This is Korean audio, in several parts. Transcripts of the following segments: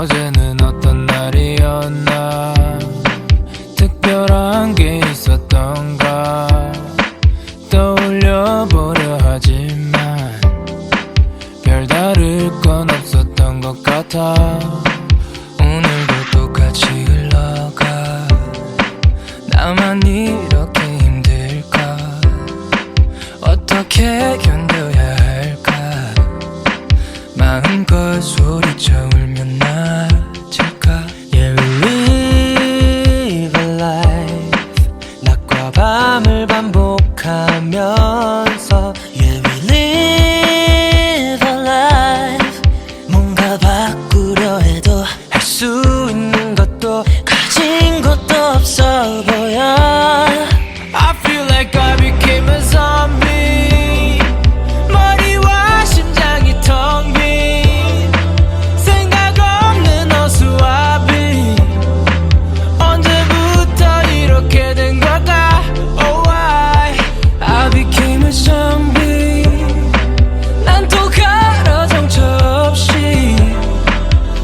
어제는 어떤 날이었나, 특별한 게 있었던가 떠올려보려 하지만 별다를 건 없었던 것 같아. 오늘도 똑같이 흘러가. 나만 이렇게 힘들까? 어떻게 견뎌야 할까? 마음껏 소리쳐 울면 나아질까? Yeah, we live a life. 낮과 밤을 반복하면서 Yeah, we live a life. 뭔가 바꾸려 해도 할 수 있는 것도 가진 것도 없어 보여. I feel like I became a zombie. 머리와 심장이 텅 빈 생각 없는 어수아비. 언제부터 이렇게 된 걸까? Oh, I became a zombie. 난 또 가라 정처 없이.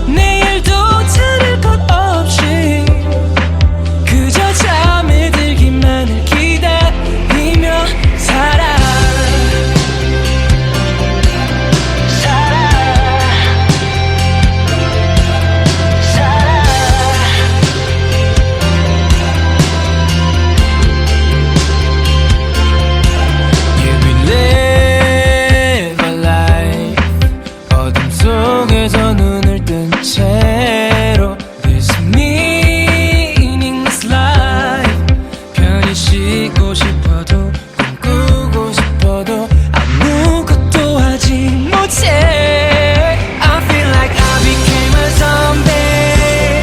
내일도 들을 것 없이 그저 잠에 들기만을 기다리며 살아. Yeah, we live a life. 어둠 속에서 눈을 뜬 채로 This meaningless life. 편히 쉬고 싶어도 꿈꾸고 싶어도 아무것도 하지 못해. I feel like I became a zombie.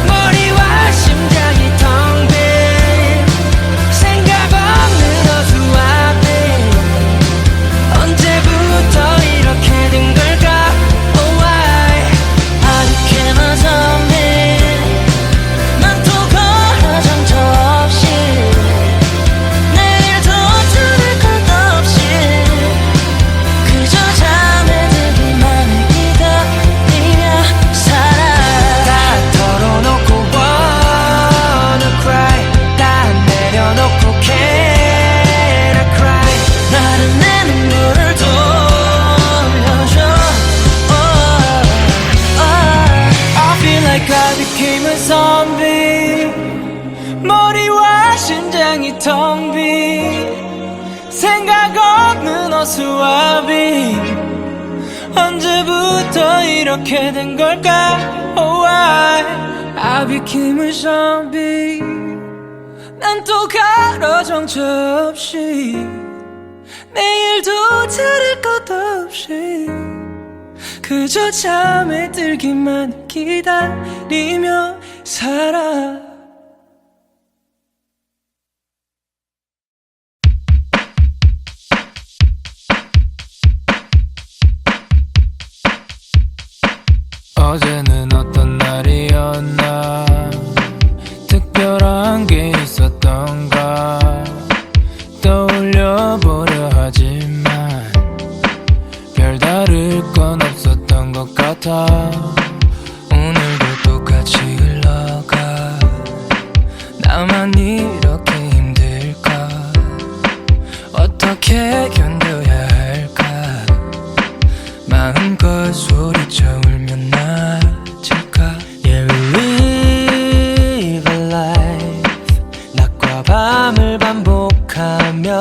머리와 심장이 텅 빈 생각 없는 어수아비. 언제부터 이렇게 된 걸까? Oh, I became a zombie. 난 또 걸어 정처 없이. 내일도 들을 것 없이 그저 잠에 들기만을 기다리며 살아. 다 털어놓고 wanna cry. 다 내려놓고 can I cry. 나는 내 눈물을 돌려줘. I feel like I became a zombie. 머리와 심장이 텅 빈 생각 없는 어수아비. 언제부터 이렇게 된 걸까? Oh, I became a zombie. 난 또 가라 정처 없이. 내일도 들을 것 없이 그저 잠에 들기만 기다리며 살아. 어제는 어떤 날이었나, 특별한 게 있었던가 떠올려보려 하지만 별다를 건 없었던 것 같아. 오늘도 똑같이 흘러가. 나만 이렇게 힘들까? 어떻게 견뎌야 할까? 마음껏 소리쳐 울면 나아질까? Yeah, we live a life. 낮과 밤을 반복하면서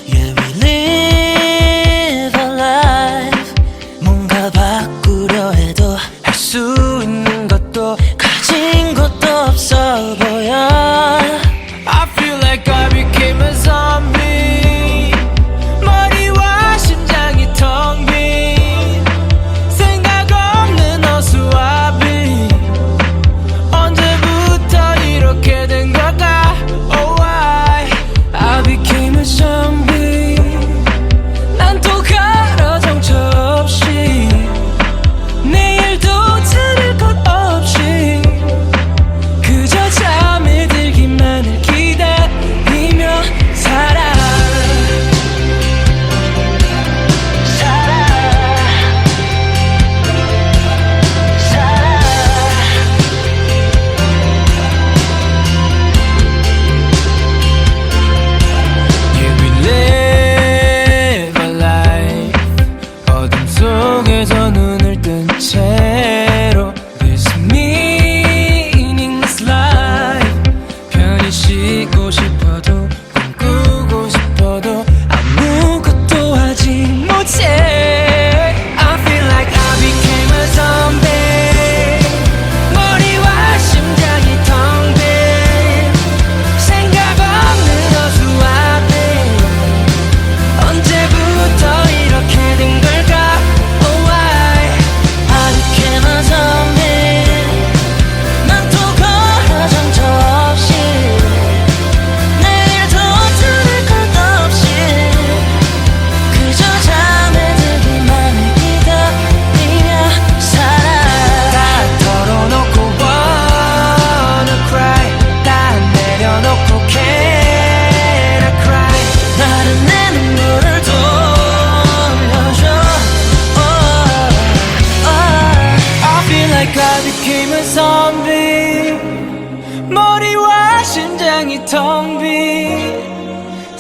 Yeah, we live a life. 뭔가 바꾸려 해도 할 수 있는 것도 가진 것도 없어 보여. I feel like I became a zombie. 머리와 심장이 텅 빈 생각 없는 어수아비. 언제부터 이렇게 된 걸까? Oh, I became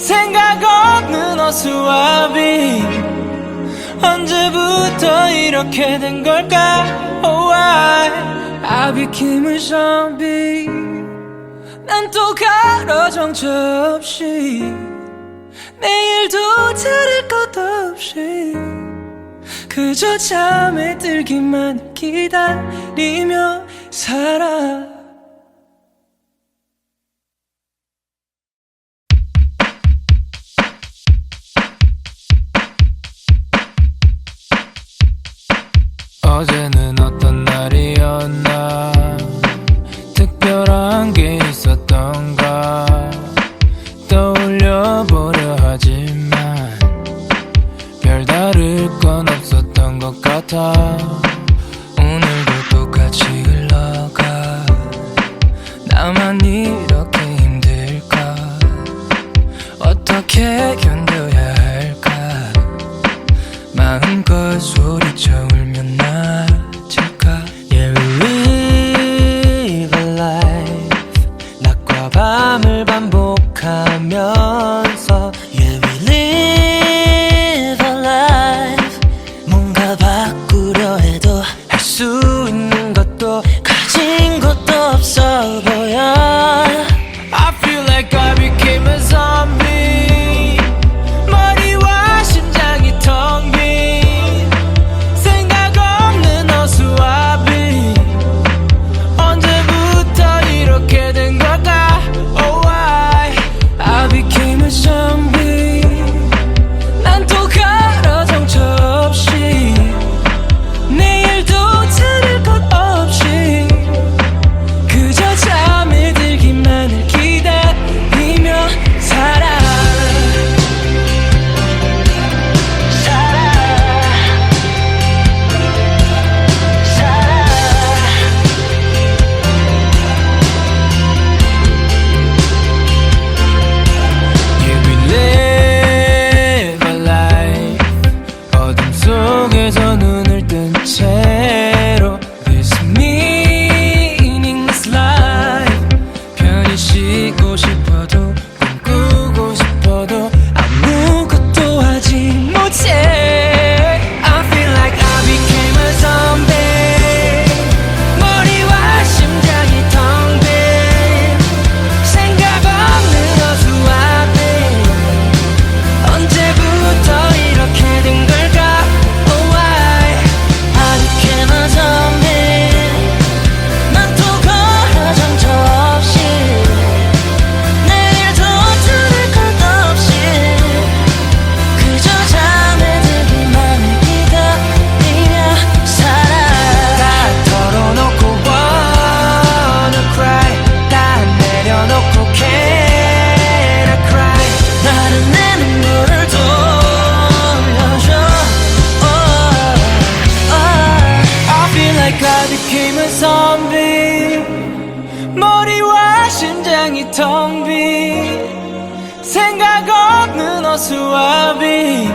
생각 없는 어수와비 언제부터 이렇게 된 걸까? Oh, I became a zombie. 난 또 가로 정처 없이 내일도 다를 것 없이 그저 잠에 들기만 기다리며 살아. 어제는 어떤 날이었나 특별한 게 있었던가 떠올려보려 하지만 별다를 건 없었던 것 같아. 오늘도 똑같이 흘러가 나만 이렇게 힘들까? 어떻게 견뎌야 할까? 마음껏 소리쳐 울면 나아질까? Yeah, we live a life. 낮과 밤을 반복하면서 Yeah, we live a life. 뭔가 바꾸려 해도 할 수 있는 것도 가진 것도 없어 보여. I feel like I became a zombie. 머리와 심장이 텅 빈 생각 없는 어수와비 언제부터 이렇게 된 걸까? Oh, I became a zombie. 난 또 가로 정처 없이 내일도 다를 것 없이 그저 잠에 들기만을 기다리며 살아. Yeah, we live a life. 어둠 속에서 눈을 뜬 채로 This meaningless life. 편히 쉬고 싶어도 꿈꾸고 싶어도 아무것도 하지 못해. I feel like I became a zombie. 머리와 심장이 텅 빈 생각 없는 어수와비 언제부터 이렇게 된 걸까? Oh, I became a zombie. 난 또 걸어 정처 없이 내일도 들을 것 없이 그저 잠에 들기만을 기다리며 살아. 다 털어놓고 wanna cry. 다 내려놓고 can I cry. 나는 내 눈물을 돌려줘. I feel like I became a zombie. 머리와 심장이 텅 빈 생각 없는 어수와비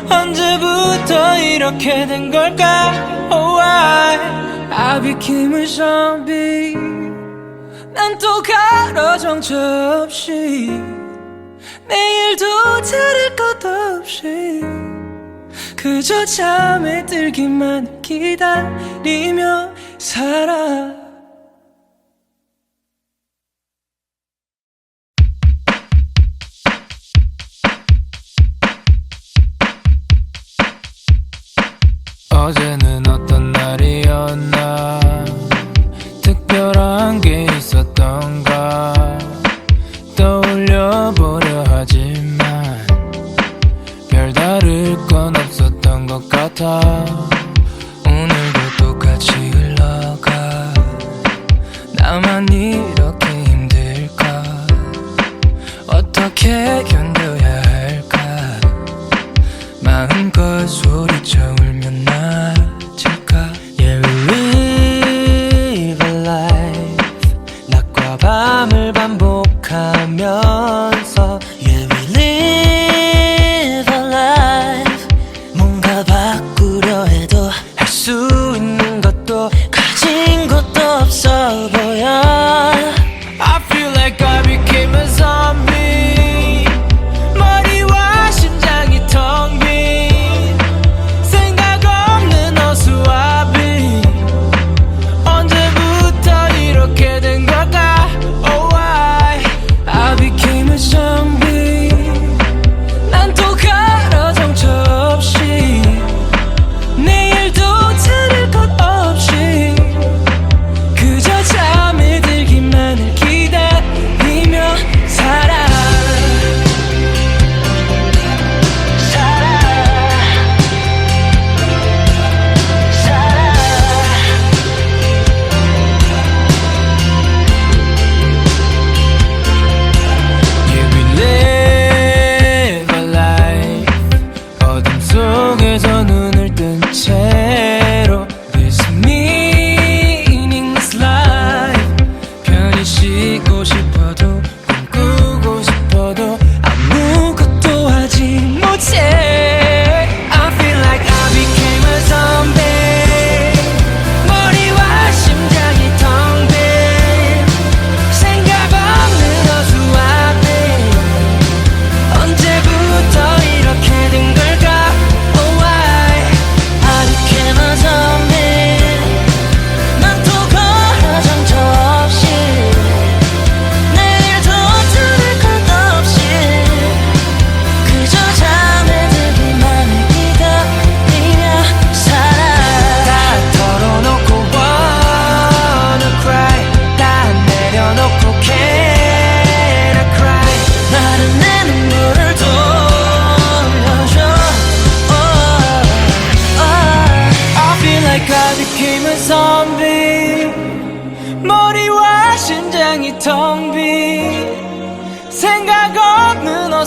언제부터 이렇게 된 걸까? Oh, I became a zombie. 난 또 가로 정처 없이 내일도 다를 것 없이 그저 잠에 들기만 기다리며 살아. 어제는 어떤 날이었나 특별한 게 있었던가 떠올려보려 하지만 별다를 건 없었던 것 같아. 오늘도 똑같이 흘러가 나만 이렇게 힘들까? 어떻게 견뎌야 할까? 마음껏 소리쳐 울면 나아질까? Yeah, we live a life. 낮과 밤을 반복하면서 Yeah, we live a life. 뭔가 바꾸려 해도 할 수 있는 것도 가진 것도 없어 보여. I feel like I became a zombie.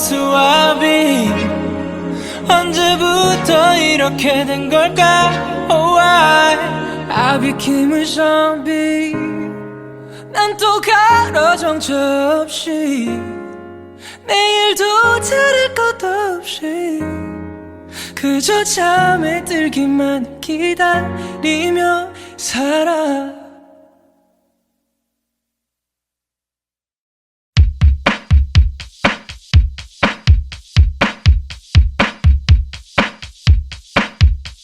수압이 언제부터 이렇게 된 걸까? Oh, I became a zombie. 난 또 가로 정처 없이 내일도 다를 것 없이 그저 잠에 들기만 기다리며 살아.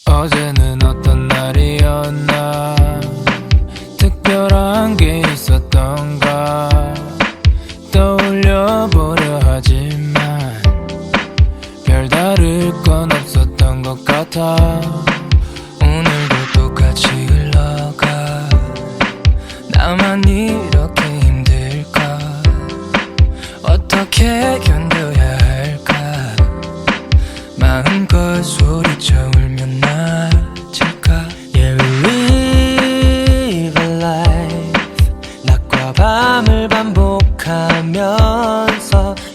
어제는 어떤 날이었나 특별한 게 있었던가 떠올려보려 하지만 별다를 건 없었던 것 같아. 오늘도 똑같이 흘러가 나만 이렇게 힘들까? 어떻게 견뎌야 할까? 마음껏 소리쳐 울면 나질까? Yeah, we live a life. 낮과 밤을 반복하면서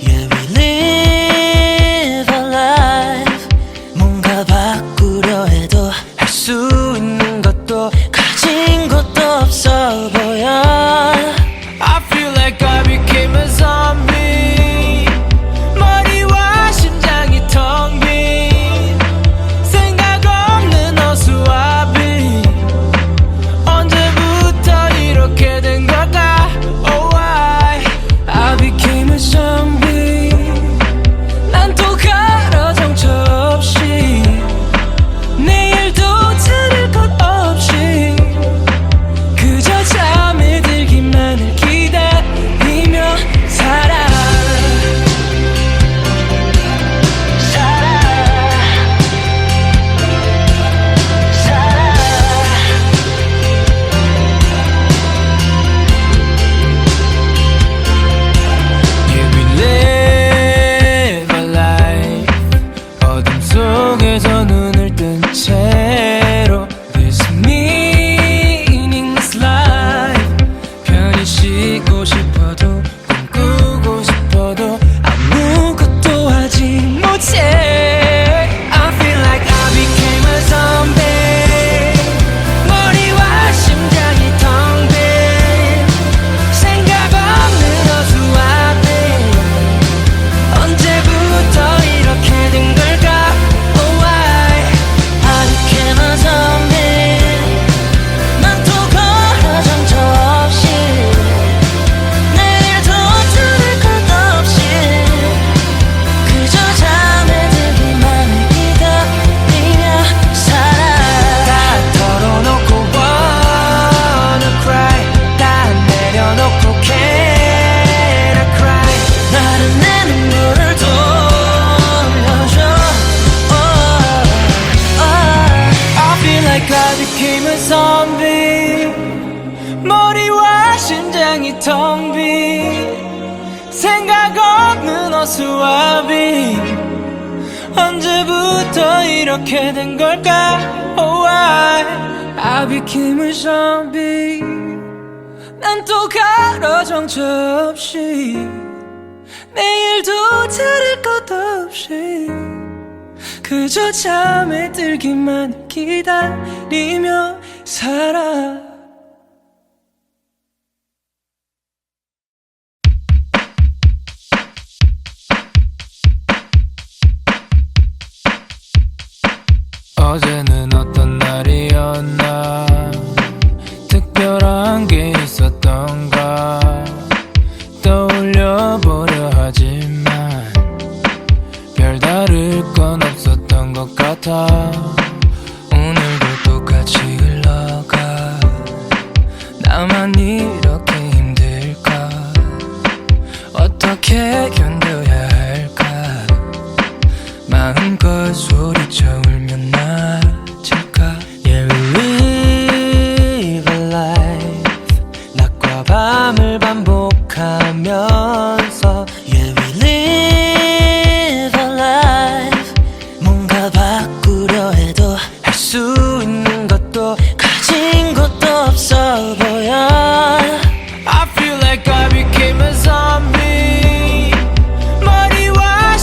Yeah, we live a life. 뭔가 바꾸려 해도 할 수 있는 것도 가진 것도 없어 보여. I feel like I became a zombie. 머리와 심장이 텅 빈 생각 없는 어수아비 언제부터 이렇게 된 걸까? Oh, I became a zombie. 난 또 가로 정처 없이 내일도 다를 것 없이 그저 잠에 들기만을 기다리며 살아. Yeah, we live a life. 어둠 속에서 눈을 뜬 채로 This meaningless life. 편히 쉬고 싶어도 꿈꾸고 싶어도 아무것도 하지 못해. I feel like I became a zombie. 머리와 심장이 텅 빈 생각 없는 어수아비 언제부터 이렇게 된 걸까? Oh, I became a zombie. 난 또 걸어 정처 없이 내일도 다를 것 없이 그저 잠에 들기만을 기다리며 살아. 다 털어놓고 wanna cry. 다 내려놓고 can I cry. 나는 내 눈물을 돌려줘. I feel like I became a zombie. 머리와 심장이 텅 빈 생각 없는 어수아비 언제부터 이렇게 된 걸까? Oh, I became a zombie. 난 또 가로 정처 없이 내일도 다를 것 없이 그저 잠에 들기만 기다리며 살아. 어제는 어떤 날이었나 특별한 게 있었던가 떠올려보려 하지만 별다를 건 없었던 것 같아. 오늘도 똑같이 흘러가 나만 이렇게 힘들까? 어떻게 견뎌야 할까? 마음껏 소리쳐 울면 나질까? Yeah, we live a life. 낮과 밤을 반복하면서 Yeah, we live a life. 뭔가 바꾸려 해도 할 수 있는 것도 가진 것도 없어 보여. I feel like I became a zombie. 머리와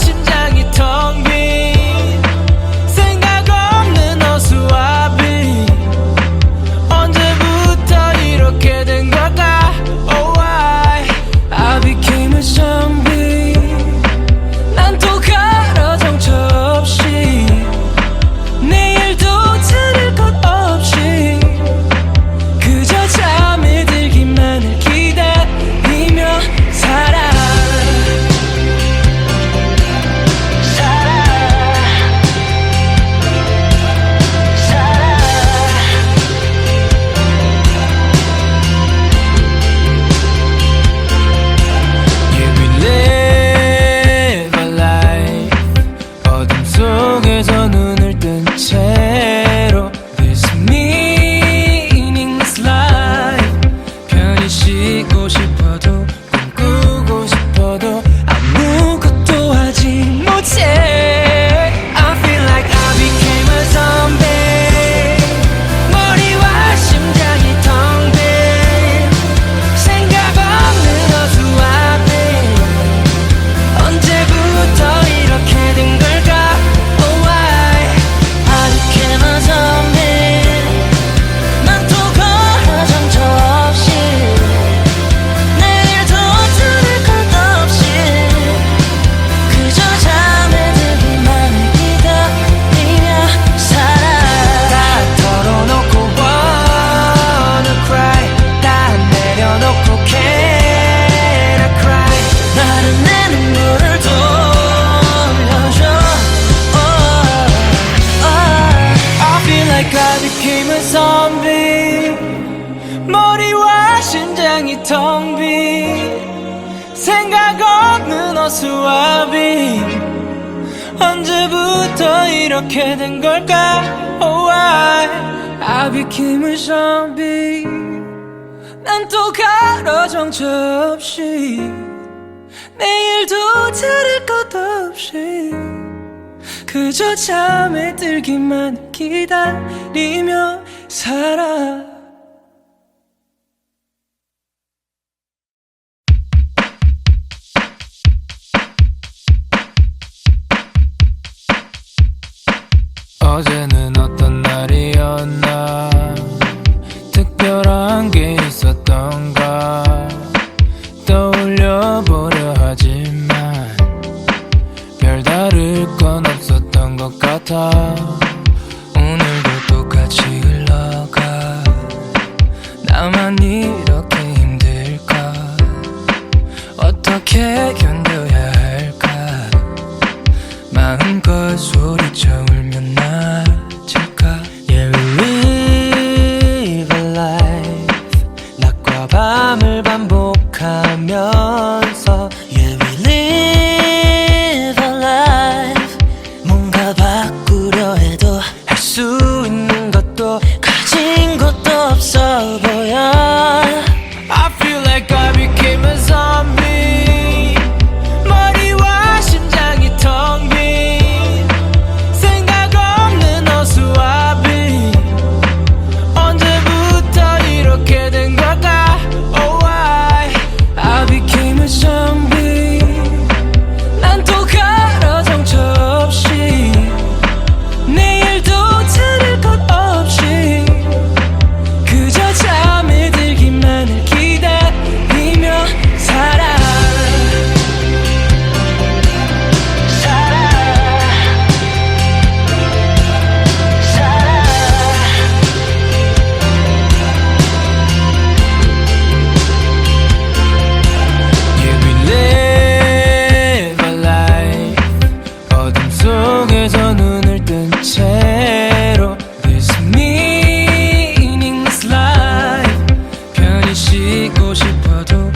어수와비 언제부터 이렇게 된 걸까? Oh why I became a zombie 난 또 가로 정처 없이 내일도 다를 것 없이 그저 잠에 들기만 기다리며 살아 어제는 어떤 날이었나 특별한 게 있었던가 떠올려보려 하지만 별다를 건 없었던 것 같아 오늘도 똑같이 흘러가 나만 이렇게 힘들까 어떻게 견뎌야 할까 마음껏 소리쳐 울면 나아질까 Yeah we live a life 낮과 밤을 반복하면서 Yeah we live a life 뭔가 바꾸려 해도 할 수 있는 것도 가진 것도 없어 보여 I feel like I became a zombie 머리와 심장이 텅 빈 생각 없는 어수와비 언제부터 이렇게 된 걸까? Oh why I became a zombie 난 또 가로 정처 없이 내일도 다를 것 없이 그저 잠에 들기만을 기다리며 살아 Yeah we live a life 어둠 속에서 눈을 뜬 채로 This meaningless life 편히 쉬고 싶어도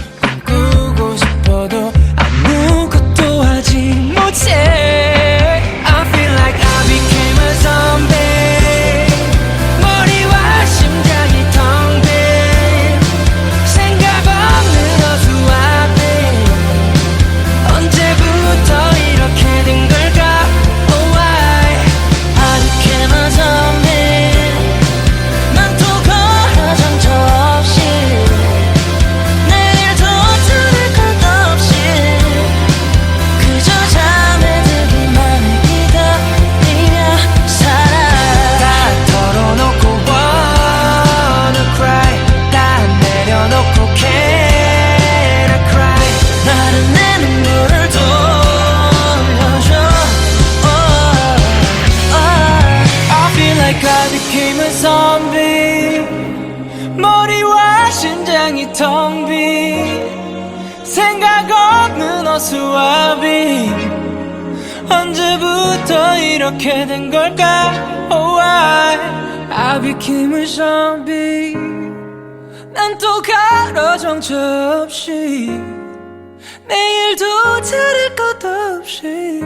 꿈꾸고 싶어도 아무것도 하지 못해 I feel like I became a zombie 머리와 심장이 텅 빈 생각 없는 어수와비 언제부터 이렇게 된 걸까? Oh why I became a zombie 난 또 걸어 정처 없이 내일도 다를 것 없이 그저 잠에 들기만을 기다리며 살아 다 털어놓고 wanna cry 다 내려놓고 can I cry 나는 내 눈물을 돌려줘 I feel like I became a zombie 머리와 심장이 텅 빈 생각 없는 어수와비 언제부터 이렇게 된 걸까? Oh why I became a zombie 난 또 가로 정처 없이 내일도 다를 것 없이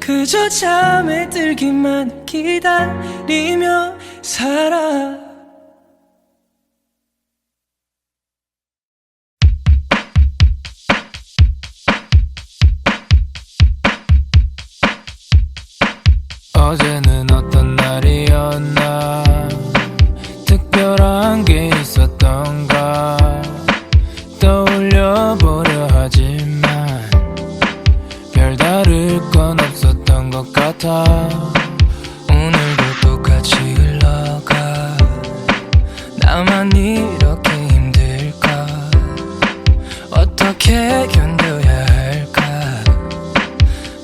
그저 잠에 들기만 기다리며 살아 어제는 어떤 날이었나 특별한 게 있었던가 떠올려보려 하지만 별다를 건 없었던 것 같아 오늘도 똑같이 흘러가 나만 이렇게 힘들까 어떻게 견뎌야 할까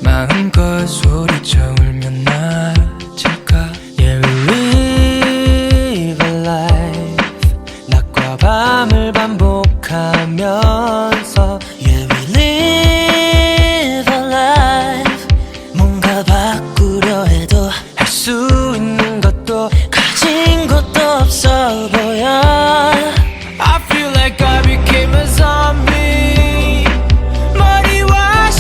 마음껏 소리쳐 울면 나아질까 Yeah we live a life 낮과 밤을 반복하면서 Yeah we live a life 뭔가 바꾸려 해도 할 수 있는 것도 가진 것도 없어 보여 I feel like I became a zombie 머리와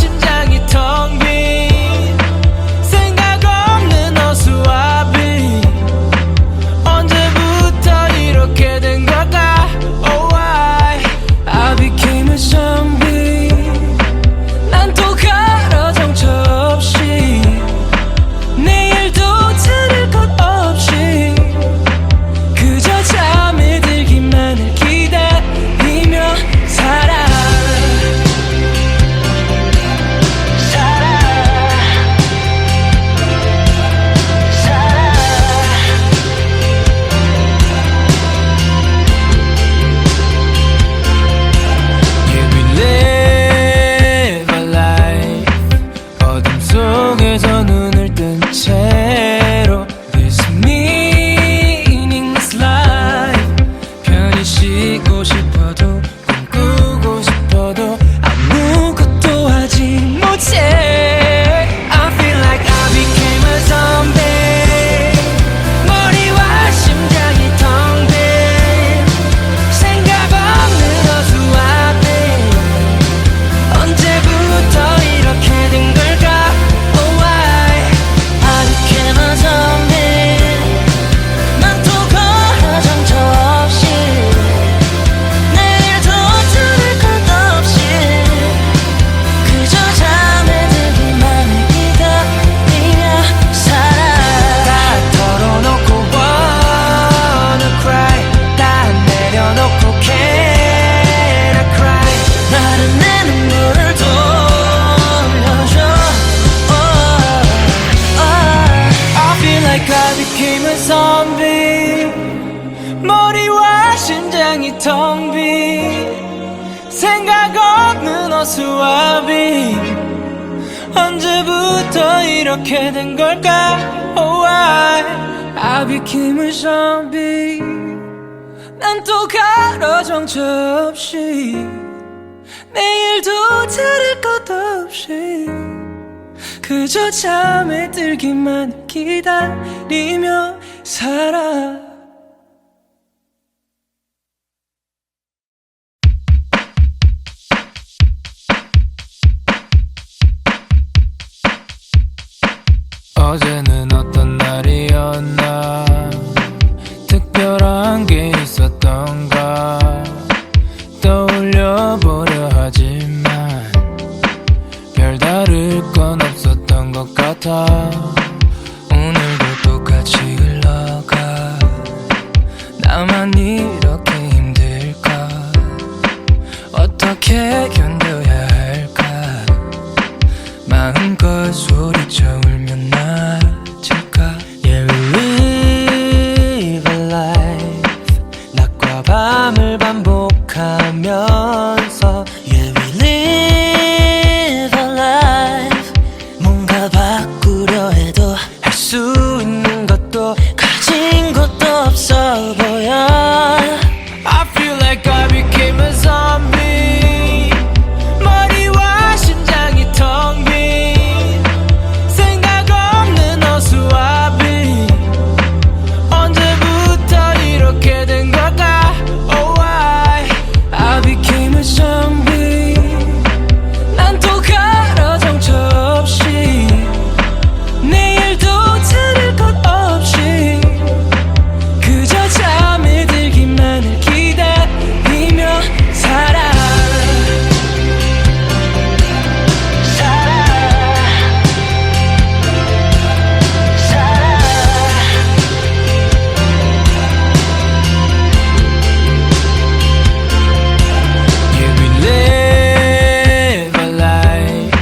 수압이 언제부터 이렇게 된 걸까? Oh, I became a zombie. 난 또 가로 정처 없이 내일도 다를 것 없이 그저 잠에 들기만 기다리며 살아. 어제는 어떤 날이었나 특별한 게 있었던가 떠올려보려 하지만 별다를 건 없었던 것 같아. 오늘도 똑같이 흘러가. 나만 이렇게 힘들까? 어떻게 견뎌야 할까? 마음껏 소리쳐 울면 나아질까? Yeah, we live a life. 낮과 밤을 반복하면서 Yeah, we live a life. 뭔가 바꾸려 해도 할 수 있는 것도 가진 것도 없어 보여. I feel like I became a zombie. 머리와 심장이 텅 빈 생각 없는 어수아비. 언제부터 이렇게 된 걸까? Oh, I became a zombie. 난 또 가로 정처 없이 내일도 다를 것 없이 그저 잠에 들기만을 기다리며 살아. Yeah, we live a life.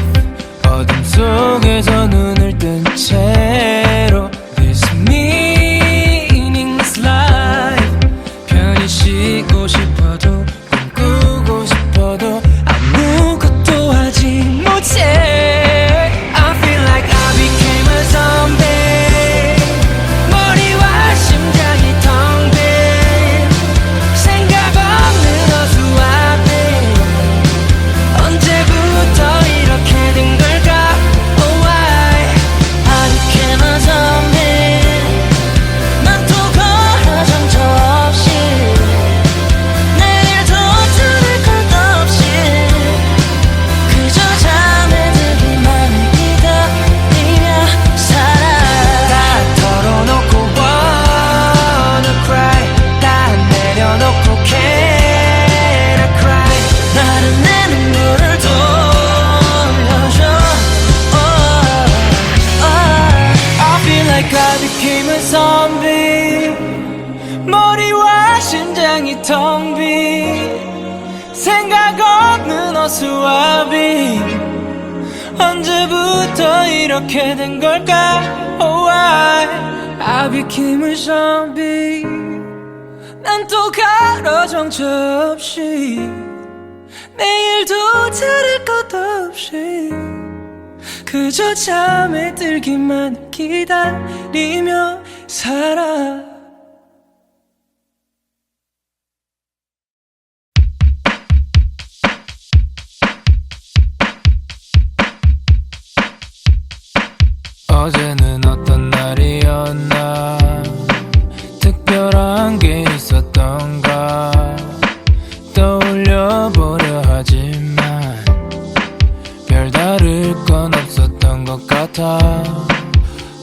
어둠 속에서 눈을 뜬 채로 This meaningless life. 편히 쉬고 싶어도 꿈꾸고 싶어도 아무것도 하지 못해. I feel like I became a zombie. 머리와 심장이 텅 빈 생각 없는 어수아비. 언제부터 이렇게 된 걸까? Oh, I became a zombie. 난 또 걸어 정처 없이 내일도 다를 것 없이 그저 잠에 들기만을 기다리며 살아. 다 털어놓고 wanna cry. 다 내려놓고 can I cry. 나는 내 눈물을 돌려줘. I feel like I became a zombie. 머리와 심장이 텅 빈 생각 없는 어수아비. 언제부터 이렇게 된 걸까? Oh, I became a zombie. 난 또 가로 정처 없이 내일도 다를 것 없이 그저 잠에 들기만 기다리며 살아. 어제는 어떤 날이었나 특별한 게 있었던가 떠올려보려 하지만 별다를 건 없었던 것 같아.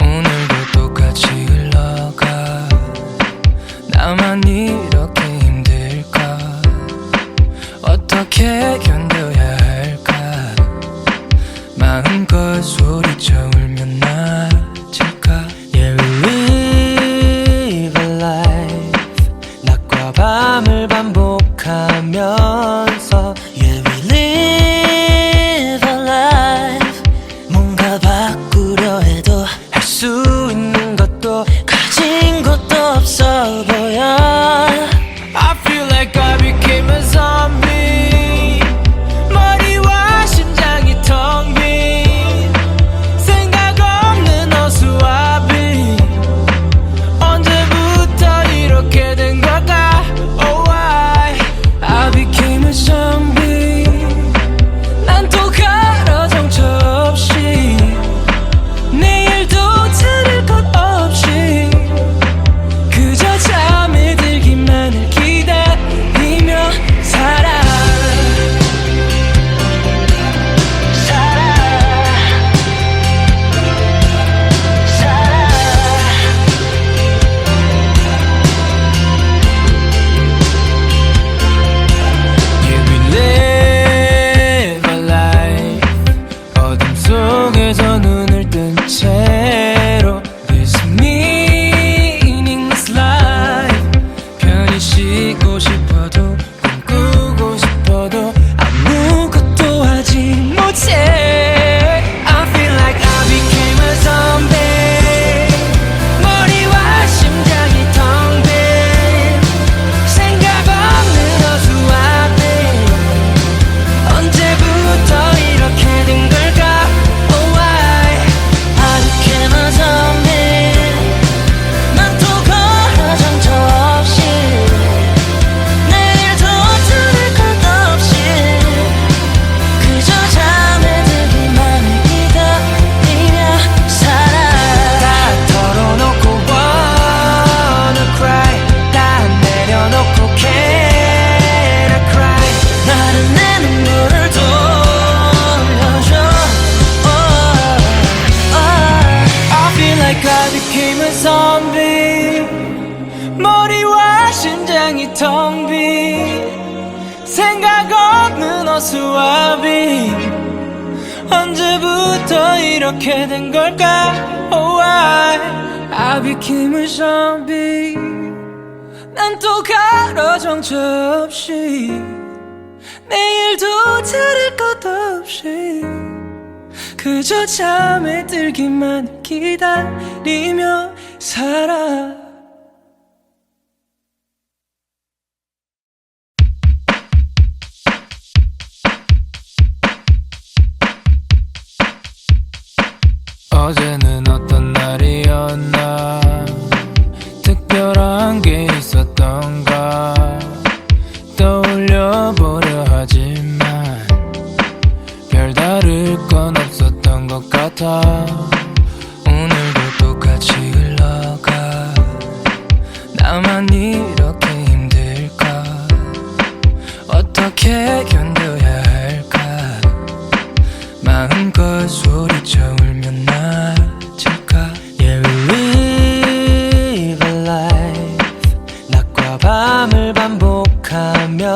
오늘도 똑같이 흘러가. 나만 이렇게 힘들까? 어떻게 견뎌야 할까? 마음껏 소리쳐 울면 나아질까? Yeah, we live a life. 낮과 밤을 반복하면서 Yeah, we live a life. 뭔가 바꾸려 해도 속에서 눈을 뜬 채로 This meaningless life 편히 쉬고 싶어도 꿈꾸고 싶어도 아무것도 하지 못해 I feel like I became a zombie 머리와 심장이 텅 빈 생각 없는 어수와비 언제부터 이렇게 된 걸까 Oh why I became a zombie 난 또 걸어 정처 없이 내일도 들을 것 없이 그저 잠에 들기만을 기다리며 살아 다 털어놓고 wanna cry 다 내려놓고 can I cry 나는 내 눈물을 돌려줘 I feel like I became a zombie 머리와 심장이 텅 빈 생각 없는 어수와비 언제부터 이렇게 된 걸까 Oh why I became a zombie 난 또 가로 정처 없이 내일도 들을 것 없이 그저 잠에 들기만 기다리며 살아 어제는 어떤 날이었나 특별한 게 있었던가 떠올려보려 하지만 별다를 건 없었던 것 같아 오늘도 똑같이 흘러가 나만 이렇게 힘들까 어떻게 견뎌야 할까 마음껏 소리쳐 울면 나아질까 Yeah, we live a life 낮과 밤을 반복하면서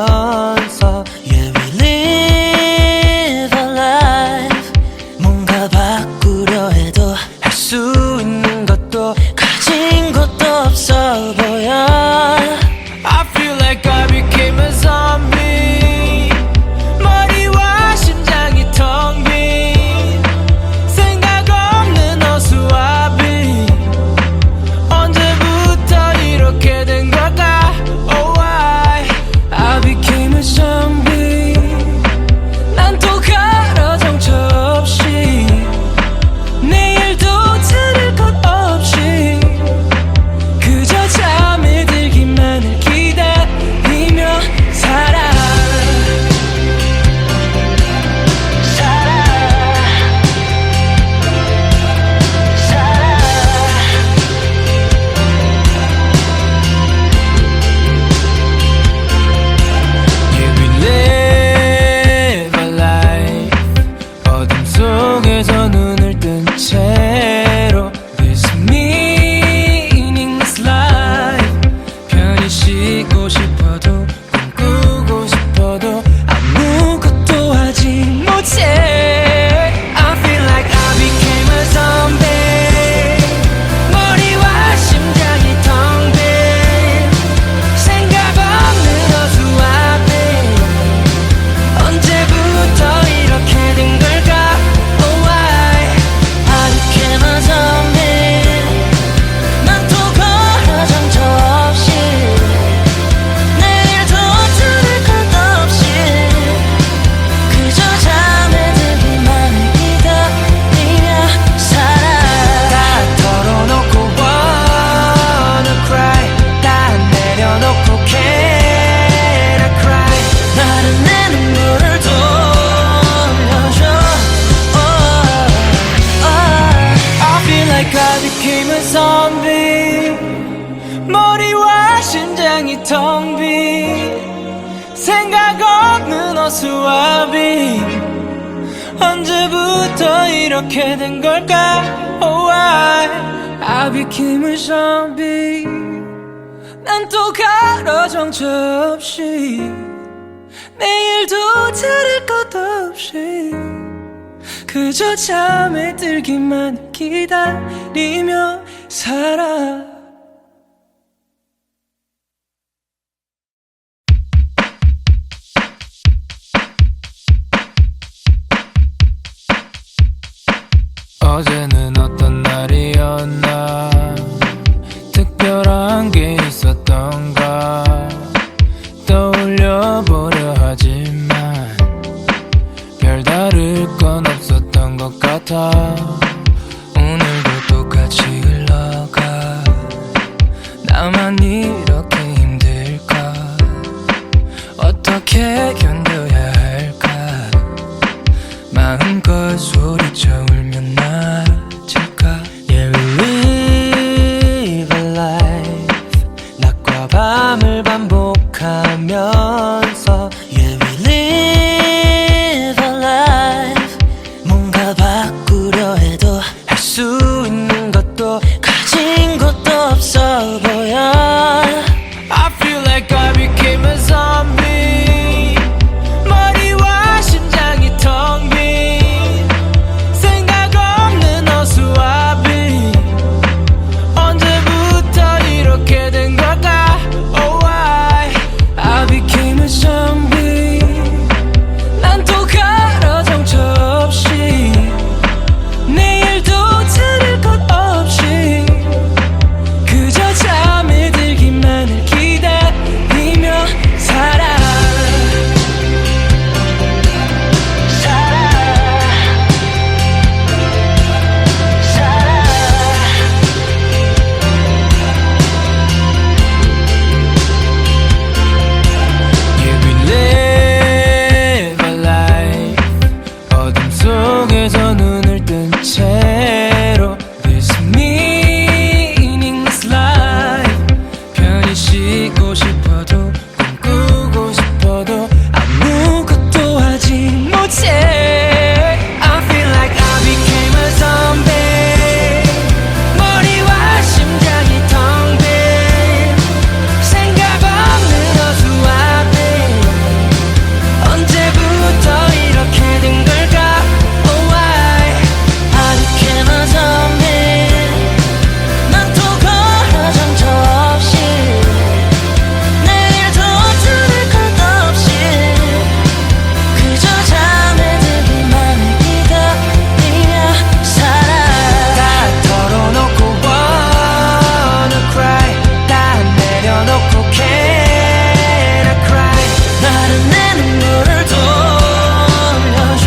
Yeah, we live a life 뭔가 바꾸려 해도 할 수 있는 것도 가진 것도 없어 보여 I feel like I became a zombie 머리와 심장이 텅 빈 생각 없는 어수와비 언제부터 이렇게 된 걸까 Oh why I became a zombie 난 또 가로 정처 없이 내일도 들을 것 없이 그저 잠에 들기만을 기다리며 살아 Yeah, we live a life 어둠 속에서 눈을 뜬 채로 This meaningless life 편히 쉬고 싶어도 꿈꾸고 싶어도 아무것도 하지 못해 I feel like I became a zombie 머리와 심장이 텅 빈 생각 없는 어수와비 언제부터 이렇게 된 걸까 Oh why I became a zombie 난 또 걸어 정처 없이 내일도 들을 것 없이 그저 잠에 들기만을 기다리며 살아 다 털어놓고 wanna cry 다 내려놓고 can I cry 나는 내 눈물을 돌려줘 I feel like I became a zombie 머리와 심장이 텅 빈 생각 없는 어수와비 언제부터 이렇게 된 걸까 Oh why I became a zombie 난 또 가로 정처 없이 내일도 들을 것 없이 그저 잠에 들기만 기다리며 살아. 어제는 어떤 날이었나, 특별한 게 있었던가 떠올려보려 하지만 별다를 건 없었던 것 같아. 오늘도 똑같이 흘러가. 나만 이렇게 힘들까? 어떻게 견뎌야 할까? 마음껏 소리쳐 울면 나아질까? Yeah, we live a life. 낮과 밤을 반복하면서 Yeah, we live a life. 뭔가 바꾸려 해도 할 수 있는 것도 가진 것도 없어 보여. I feel like I became a zombie. 머리와 심장이 텅 빈 생각 없는 어수와비. 언제부터 이렇게 된 걸까? Oh why I became a zombie. 난 또 가라 정처 없이. 내일도 들을 것 없이. 그저 잠에 들기만을 기다리며 살아. Yeah, we live a life. 어둠 속에서 눈을 뜬 채로 This meaningless life. 편히 쉬고 싶어도 꿈꾸고 싶어도 아무것도 하지 못해. I feel like I became a zombie. 머리와 심장이 텅 빈 생각 없는 어수와비. 언제부터 이렇게 된 걸까? Oh why I became a zombie. 난 또 걸어 정처 없이. 내일도 들을 것 없이. 그저 잠에 들기만을 기다리며 살아. 다 털어놓고 wanna cry. 다 내려놓고 can I cry. 나는 내 눈물을 돌려줘.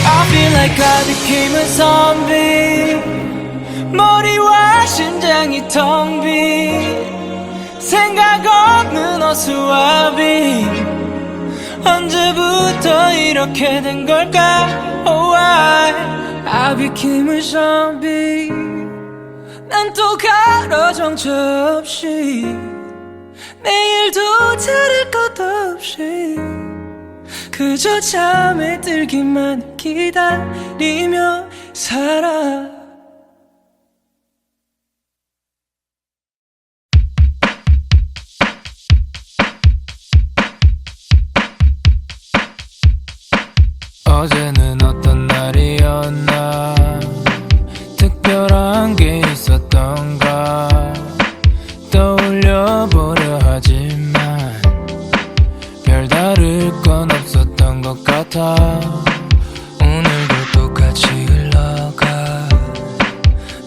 I feel like I became a zombie. 머리와 심장이 텅 빈 생각 없는 어수와비. 언제부터 이렇게 된 걸까? Oh why I became a zombie. 난 또 가라 정처 없이. 내일도 들을 것 없이. 그저 잠에 들기만 기다리며 살아. 어제는 어떤 날이었나, 특별한 게 있었던가 떠올려보려 하지만 별다를 건 없었던 것 같아. 오늘도 똑같이 흘러가.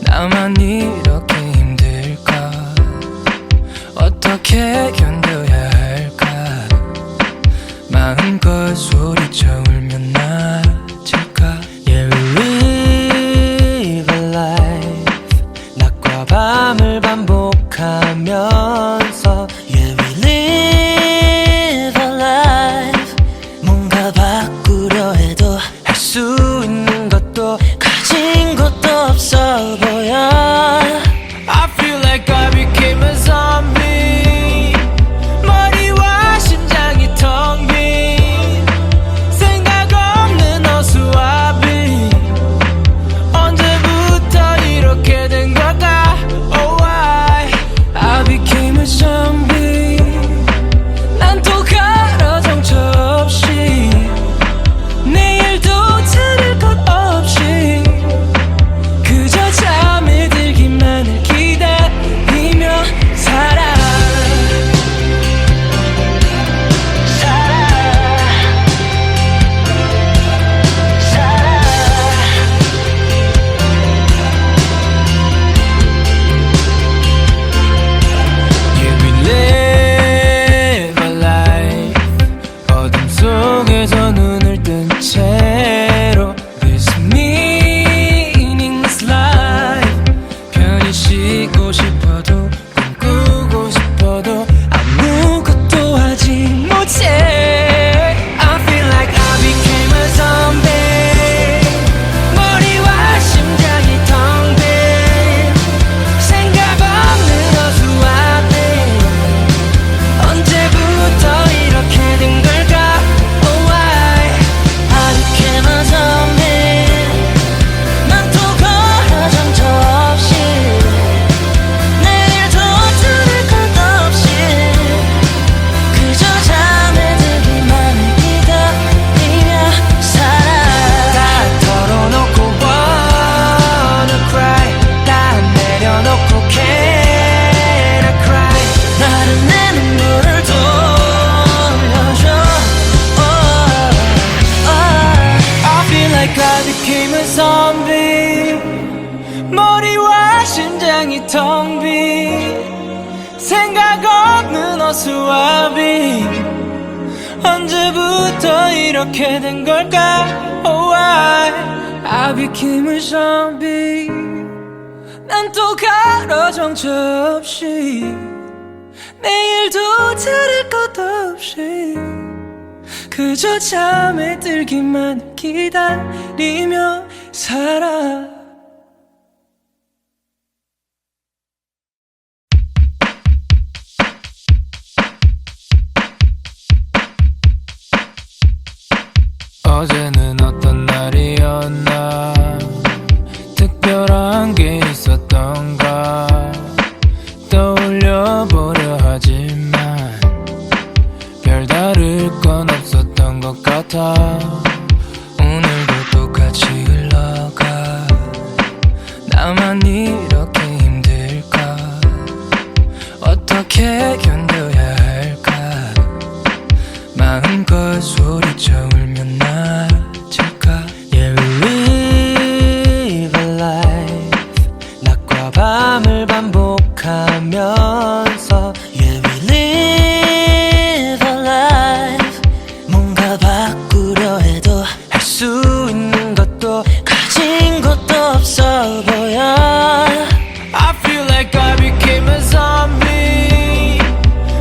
나만 이렇게 힘들까? 어떻게 견뎌야 할까? 마음껏 소리쳐 울면 나아질까? Yeah, we live a life. 낮과 밤을 반복하면서 Yeah, we live a life. 뭔가 바꾸려 해도 할 수 있는 것도 가진 것도 없어 보여. I feel like I became a zombie. 머리와 심장이 텅 빈 생각 없는 어수와비. 언제부터 이렇게 된 걸까? Oh why I became a zombie. 난 또 가라 정처 없이. became a zombie. 머리와 심장이 텅 빈 생각 없는 어수와비. 언제부터 이렇게 된 걸까? Oh, I became a zombie. 난 또 가로 정처 없이 내일도 다를 것 없이 그저 잠에 들기만 기다리며 살아. 어제는 어떤 날이었나 특별한 게 있었던가 떠올려보려 하지만 별다를 건 없었던 것 같아. 오늘도 똑같이 흘러가. 나만 이렇게 힘들까? 어떻게 견뎌야 할까? 마음껏 소리쳐 울면 나아질까? Yeah, we live a life. 낮과 밤을 반복하면서 Yeah, we live a life. 뭔가 바꾸려 해도 할 수 있는 것도 가진 것도 없어 보여. I feel like I became a zombie.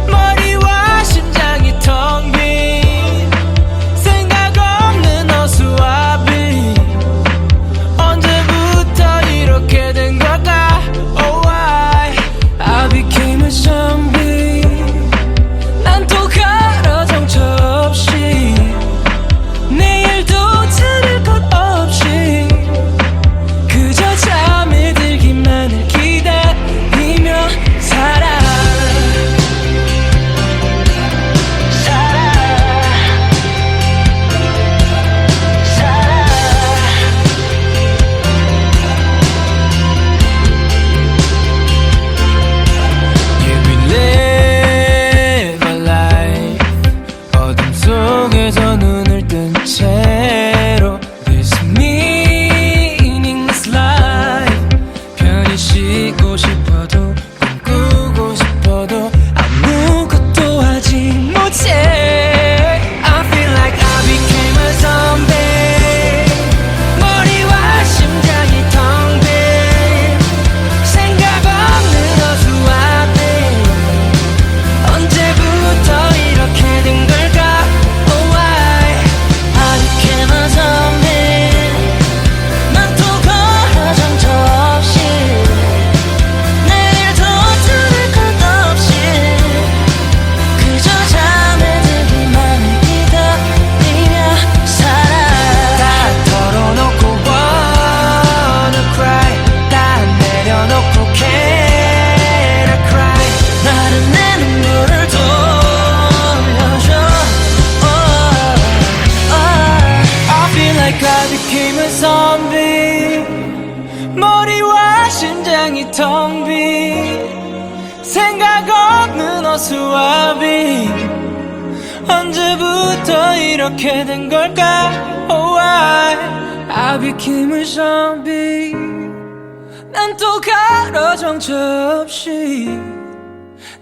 머리와 심장이 텅 빈 생각 없는 어수와비. 언제부터 이렇게 된 걸까? Oh, I became a zombie. 난 또 가로 정처 없이 내일도 다를 것 없이 그저 잠에 들기만을 기다리며 살아. Yeah, we live a life. 어둠 속에서 눈을 뜬 채로 This meaningless life. 편히 쉬고 싶어도 꿈꾸고 싶어도 아무것도 하지 못해. I feel like I became a zombie. 머리와 심장이 텅 빈 생각 없는 어수와비. 언제부터 이렇게 된 걸까? Oh, I became a zombie. 난 또 걸어 정처 없이 내일도 다를 것 없이 그저 잠에 들기만을 기다리며 살아. 다 털어놓고 wanna cry. 다 내려놓고 can I cry. 나는 내 눈물을 돌려줘. I feel like I became a zombie. 머리와 심장이 텅 빈 생각 없는 어수와비. 언제부터 이렇게 된 걸까? Oh, I became a zombie. 난 또 가로 정처 없이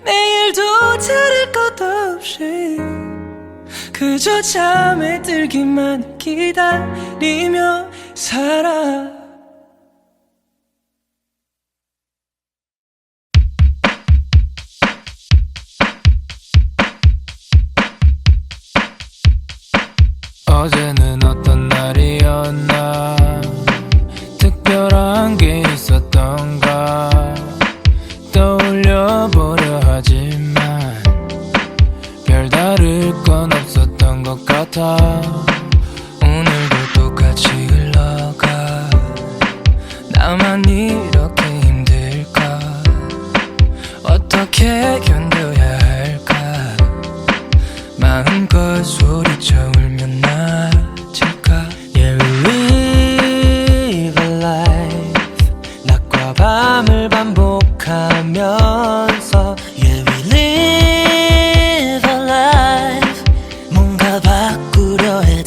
내일도 다를 것 없이 그저 잠에 들기만 기다리며 살아. 어제는 어떤 날이었나 특별한 게 있었던가 떠올려보려 하지만 별다를 건 없었던 것 같아. 오늘도 똑같이 흘러가. 나만 이렇게 힘들까? 어떻게 견뎌야 할까? 마음껏 소리쳐 울면 나아질까? Yeah, we live a life. 낮과 밤을 반복하면서 Yeah, we live a life. 뭔가 바꾸려 해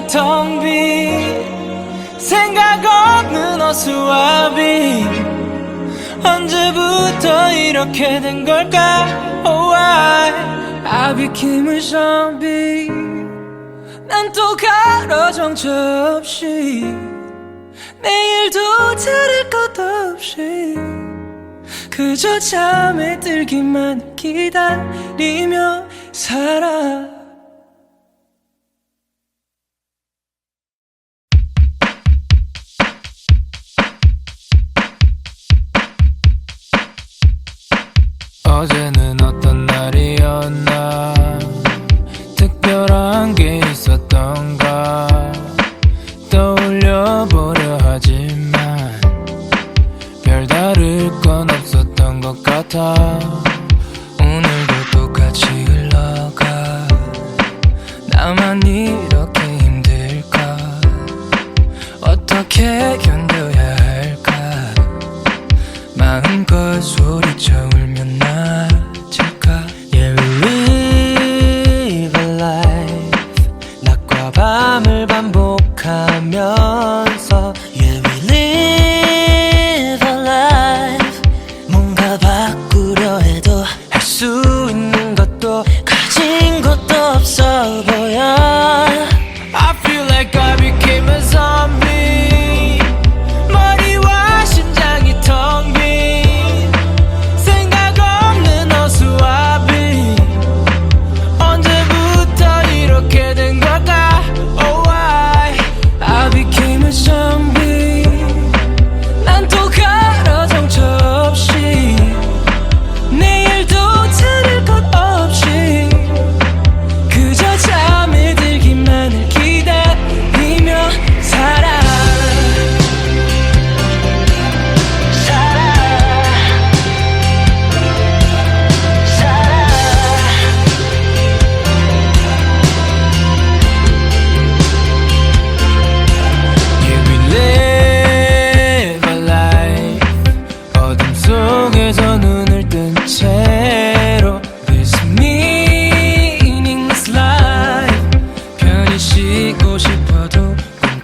심장이 텅 빈 생각 없는 어수와비 언제부터 이렇게 된 걸까 Oh I became a zombie 난 또 가로 정처 없이 내일도 다를 것 없이 그저 잠에 들기만 기다리며 살아 어제는 어떤 날이었나 특별한 게 있었던가 떠올려보려 하지만 별다를 건 없었던 것 같아 오늘도 똑같이 흘러가 나만 이렇게 힘들까 어떻게 견뎌야 할까 마음껏 소리쳐 울면 나아질까 Yeah, we live a life 낮과 밤을 반복하면서 Yeah, we live a life 뭔가 바꾸려 해도 할 수 있는 것도 가진 것도 없어 보여 I feel like I became a zombie 머리와 심장이 텅 빈 생각 없는 어수와비 언제부터 이렇게 된 걸까 Oh I became a zombie 난 또 가로 정처 없이 내일도 다를 것 없이 그저 잠에 들기만을 기다리며 살아 Yeah, we live a life 어둠 속에서 눈을 뜬 채로 This meaningless life 편히 쉬고 싶어도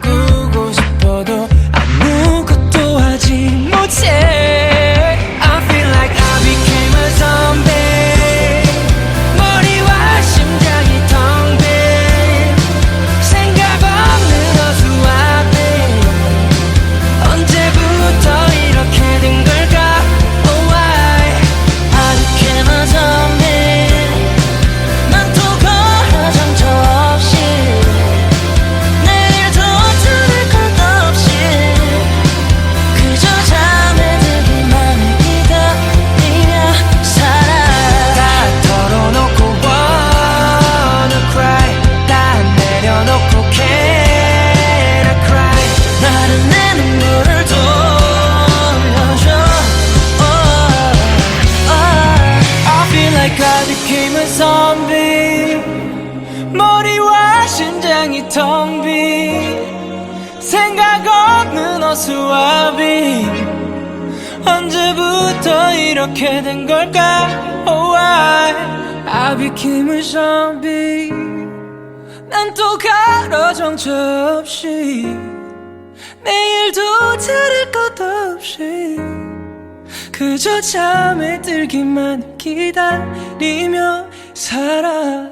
꿈꾸고 싶어도 아무것도 하지 못해 I feel like I became a zombie 머리와 심장이 텅 빈 생각 없는 어수와비 언제부터 이렇게 된 걸까 Oh I became a zombie 난 또 걸어 정처 없이 내일도 다를 것 없이 그저 잠에 들기만을 기다리며 살아 다 털어놓고 wanna cry 다 내려놓고 can I cry 나는 내 눈물을 돌려줘 I feel like I became a zombie 머리와 심장이 텅 빈 생각 없는 어수와비 언제부터 이렇게 된 걸까 Oh I became a zombie 난 또 가로 정처 없이 내일도 다를 것 없이 그저 잠에 들기만 기다리며 살아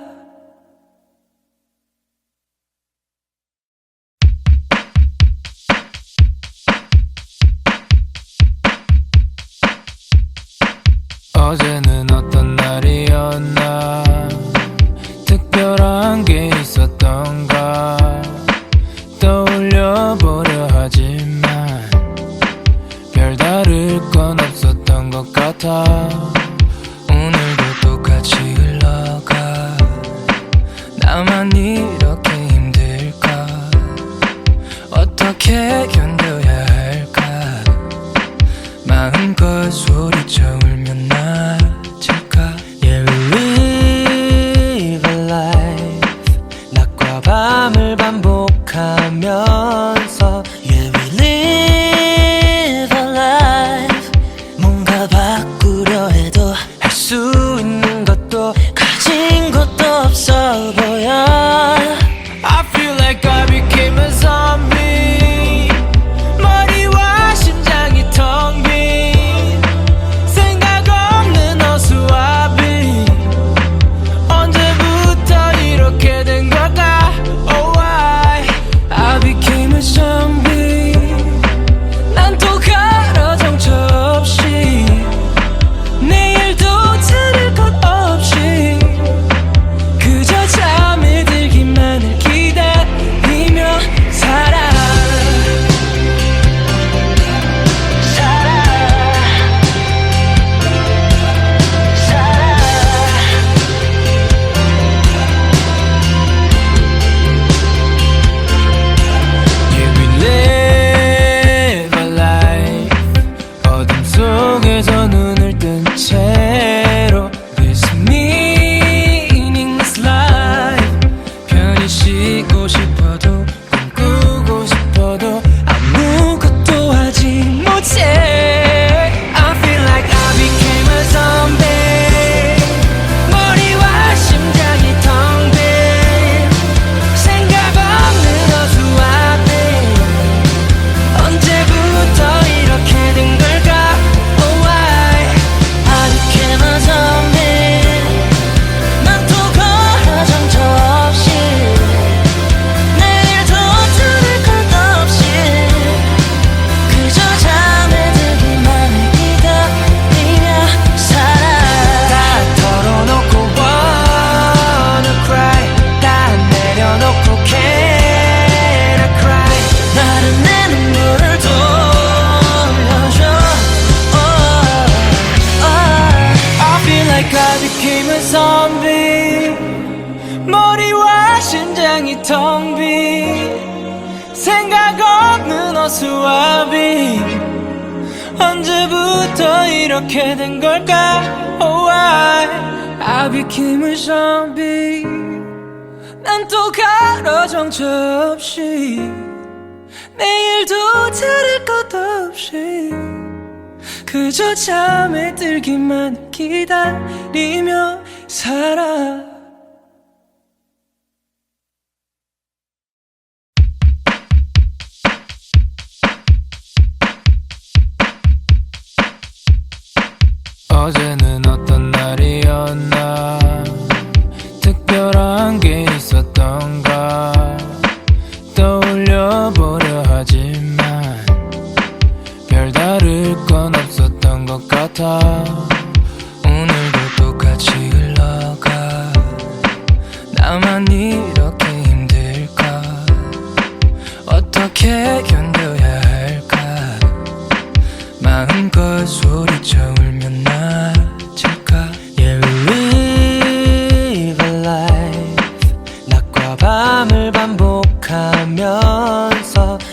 어제는 어떤 날이었나 특별한 게 있었던가 떠올려보려 하지만 별다를 건 없었던 것 같아 오늘도 똑같이 흘러가 나만 이렇게 힘들까 어떻게 견뎌야 할까 마음껏 소리쳐 울면 나아질까 Yeah, we live a life 낮과 밤을 반복하면서 Yeah, we live a life 뭔가 바꾸려 머리와 심장이 텅 빈 생각 없는 어수와비 언제부터 이렇게 된 걸까 Oh I became a zombie 난 또 가로 정처 없이 내일도 다를 것 없이 그저 잠에 들기만 기다리며 살아 어제는 어떤 날이었나 특별한 게 있었던가 떠올려보려 하지만 별다를 건 없었던 것 같아 오늘도 똑같이 흘러가 나만 이렇게 힘들까 어떻게 견뎌야 할까 마음껏 소리쳐 울면 나아질까 Yeah, we live a life 낮과 밤을 반복하면서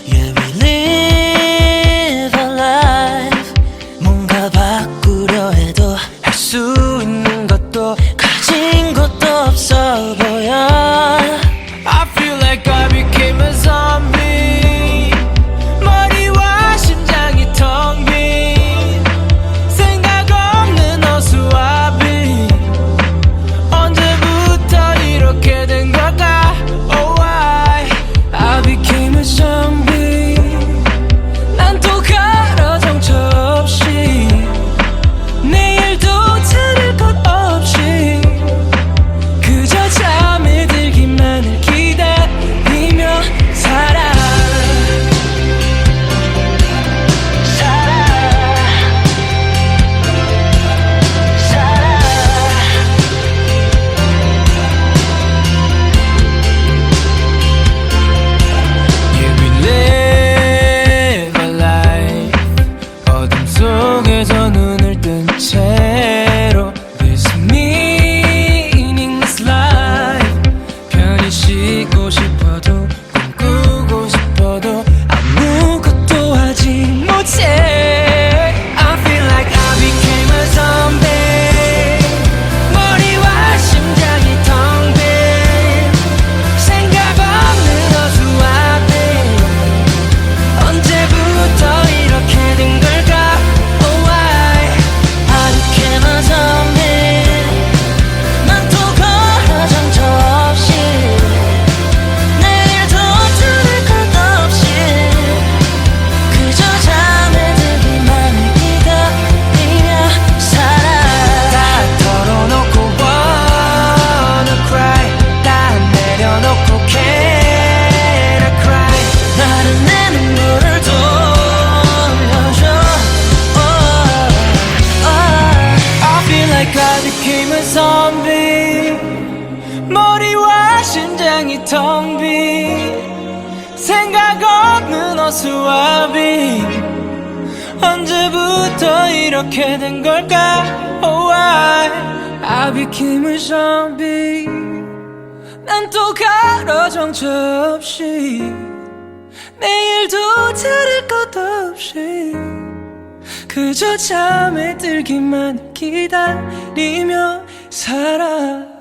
Yeah, we live a life 뭔가 바꾸려 해도 할 수 있는 것도 가진 것도 없어 보여 I feel like I became a zombie 머리와 심장이 텅 빈 생각 없는 어수와비 언제부터 이렇게 된 걸까 Oh I became a zombie 난 또 가로 정처 없이 내일도 다를 것 없이 그저 잠에 들기만을 기다리며 살아 Yeah, we live a life 어둠 속에서 눈을 뜬 채로 This meaningless life 편히 쉬고 싶어도 꿈꾸고 싶어도 아무것도 하지 못해 I feel like I became a zombie 머리와 심장이 텅 빈 생각 없는 어수와비 언제부터 이렇게 된 걸까 Oh I became a zombie 난 또 걸어 정처 없이 내일도 다를 것 없이 그저 잠에 들기만을 기다리며 살아 다 털어놓고 wanna cry 다 내려놓고 can I cry 나는 내 눈물을 돌려줘 I feel like I became a zombie 머리와 심장이 텅 빈 생각 없는 어수와비 언제부터 이렇게 된 걸까 Oh I became a zombie 난 또 가로 정처 없이 내일도 다를 것 없이 그저 잠에 들기만 기다리며 살아